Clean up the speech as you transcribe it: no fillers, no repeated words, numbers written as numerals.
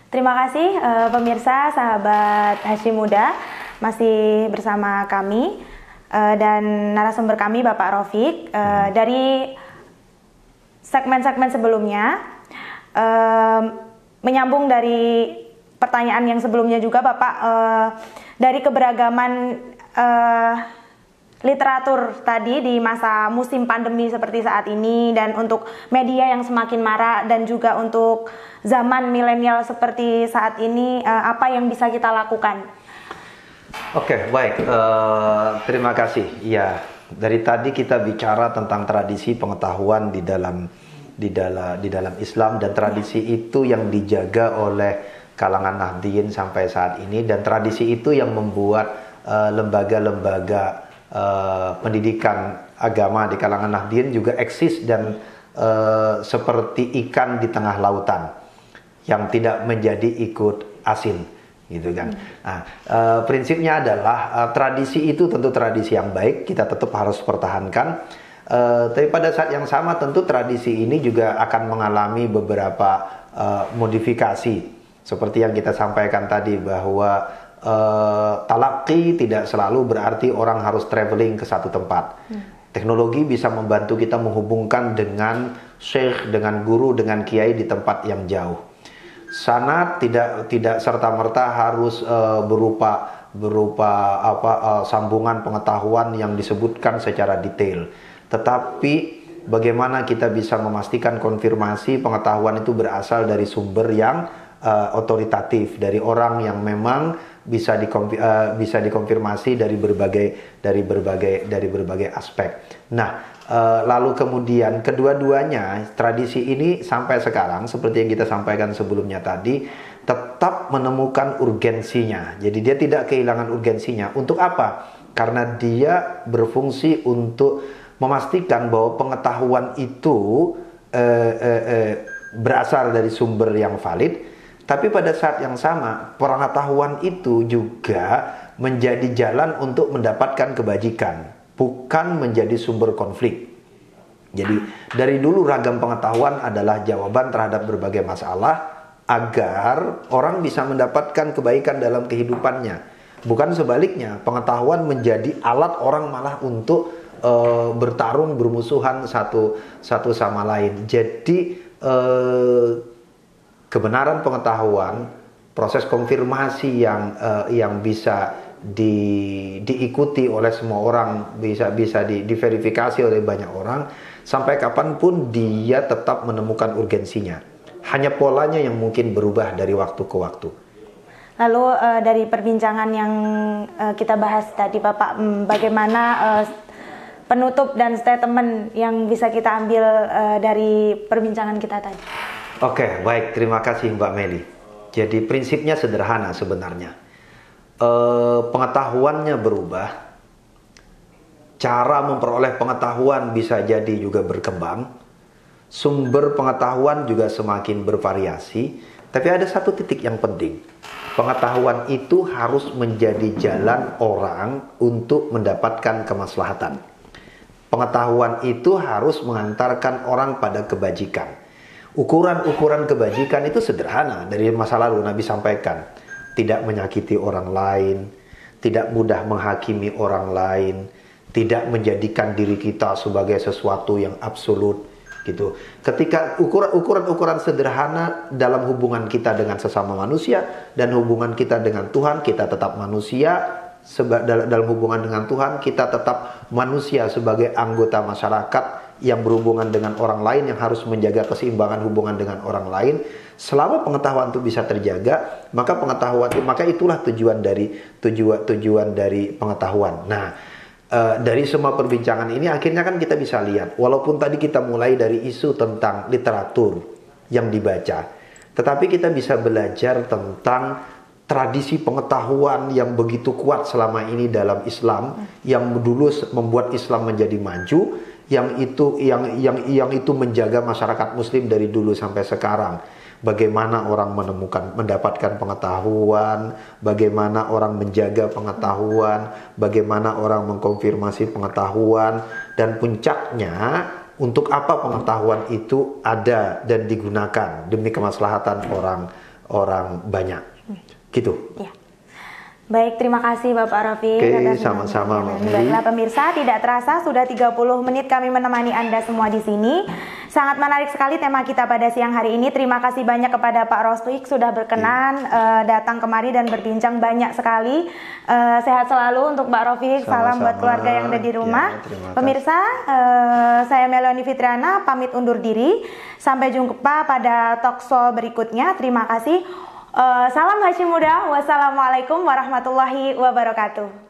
Terima kasih pemirsa, sahabat Hashim Muda, masih bersama kami dan narasumber kami Bapak Raufik. Dari segmen-segmen sebelumnya, menyambung dari pertanyaan yang sebelumnya juga Bapak, dari keberagaman literatur tadi di masa musim pandemi seperti saat ini, dan untuk media yang semakin marak, dan juga untuk zaman milenial seperti saat ini, apa yang bisa kita lakukan? Oke, baik. Terima kasih. Ya, dari tadi kita bicara tentang tradisi pengetahuan di dalam Islam, dan tradisi itu yang dijaga oleh kalangan Nahdliyin sampai saat ini, dan tradisi itu yang membuat lembaga-lembaga pendidikan agama di kalangan Nahdliyin juga eksis dan seperti ikan di tengah lautan yang tidak menjadi ikut asin, gitu kan. Nah, prinsipnya adalah tradisi itu tentu tradisi yang baik, kita tetap harus pertahankan. Tapi pada saat yang sama tentu tradisi ini juga akan mengalami beberapa modifikasi, seperti yang kita sampaikan tadi bahwa talaqi tidak selalu berarti orang harus traveling ke satu tempat. Teknologi bisa membantu kita menghubungkan dengan syekh, dengan guru, dengan kiai di tempat yang jauh. Sanad tidak serta-merta harus berupa sambungan pengetahuan yang disebutkan secara detail. Tetapi bagaimana kita bisa memastikan konfirmasi pengetahuan itu berasal dari sumber yang otoritatif, dari orang yang memang bisa dikonfirmasi dari berbagai aspek. Nah, lalu kemudian kedua-duanya tradisi ini sampai sekarang seperti yang kita sampaikan sebelumnya tadi tetap menemukan urgensinya. Jadi dia tidak kehilangan urgensinya. Untuk apa? Karena dia berfungsi untuk memastikan bahwa pengetahuan itu berasal dari sumber yang valid. Tapi pada saat yang sama, pengetahuan itu juga menjadi jalan untuk mendapatkan kebajikan, bukan menjadi sumber konflik. Jadi dari dulu ragam pengetahuan adalah jawaban terhadap berbagai masalah agar orang bisa mendapatkan kebaikan dalam kehidupannya. Bukan sebaliknya, pengetahuan menjadi alat orang malah untuk bertarung, bermusuhan satu sama lain. Jadi kebenaran pengetahuan, proses konfirmasi yang bisa diikuti oleh semua orang, bisa diverifikasi oleh banyak orang, sampai kapanpun dia tetap menemukan urgensinya. Hanya polanya yang mungkin berubah dari waktu ke waktu. Lalu dari perbincangan yang kita bahas tadi Bapak, bagaimana penutup dan statement yang bisa kita ambil dari perbincangan kita tadi? Oke, baik, terima kasih Mbak Meli. Jadi prinsipnya sederhana sebenarnya. Pengetahuannya berubah, cara memperoleh pengetahuan bisa jadi juga berkembang, sumber pengetahuan juga semakin bervariasi, tapi ada satu titik yang penting. Pengetahuan itu harus menjadi jalan orang untuk mendapatkan kemaslahatan. Pengetahuan itu harus mengantarkan orang pada kebajikan. Ukuran-ukuran kebajikan itu sederhana. Dari masa lalu Nabi sampaikan, tidak menyakiti orang lain, tidak mudah menghakimi orang lain, tidak menjadikan diri kita sebagai sesuatu yang absolut, gitu. Ketika ukuran-ukuran sederhana dalam hubungan kita dengan sesama manusia dan hubungan kita dengan Tuhan, kita tetap manusia. Dalam hubungan dengan Tuhan, kita tetap manusia sebagai anggota masyarakat yang berhubungan dengan orang lain, yang harus menjaga keseimbangan hubungan dengan orang lain. Selama pengetahuan itu bisa terjaga, maka itulah tujuan dari pengetahuan. Nah, dari semua perbincangan ini akhirnya kan kita bisa lihat, walaupun tadi kita mulai dari isu tentang literatur yang dibaca, tetapi kita bisa belajar tentang tradisi pengetahuan yang begitu kuat selama ini dalam Islam, yang dulu membuat Islam menjadi maju, yang itu menjaga masyarakat Muslim dari dulu sampai sekarang. Bagaimana orang mendapatkan pengetahuan, bagaimana orang menjaga pengetahuan, bagaimana orang mengkonfirmasi pengetahuan, dan puncaknya untuk apa pengetahuan itu ada dan digunakan demi kemaslahatan orang banyak. Gitu. Ya. Baik, terima kasih Bapak Rafiq. Oke, sama-sama Mbak Meli. Baiklah pemirsa, tidak terasa sudah 30 menit kami menemani Anda semua di sini. Sangat menarik sekali tema kita pada siang hari ini. Terima kasih banyak kepada Pak Roswik sudah berkenan datang kemari dan berbincang banyak sekali. Sehat selalu untuk Mbak Rafiq. Salam buat keluarga yang ada di rumah. Ya, pemirsa, saya Meloni Fitriana pamit undur diri. Sampai jumpa pada talkshow berikutnya. Terima kasih. Salam Hashim Muda. Wassalamualaikum warahmatullahi wabarakatuh.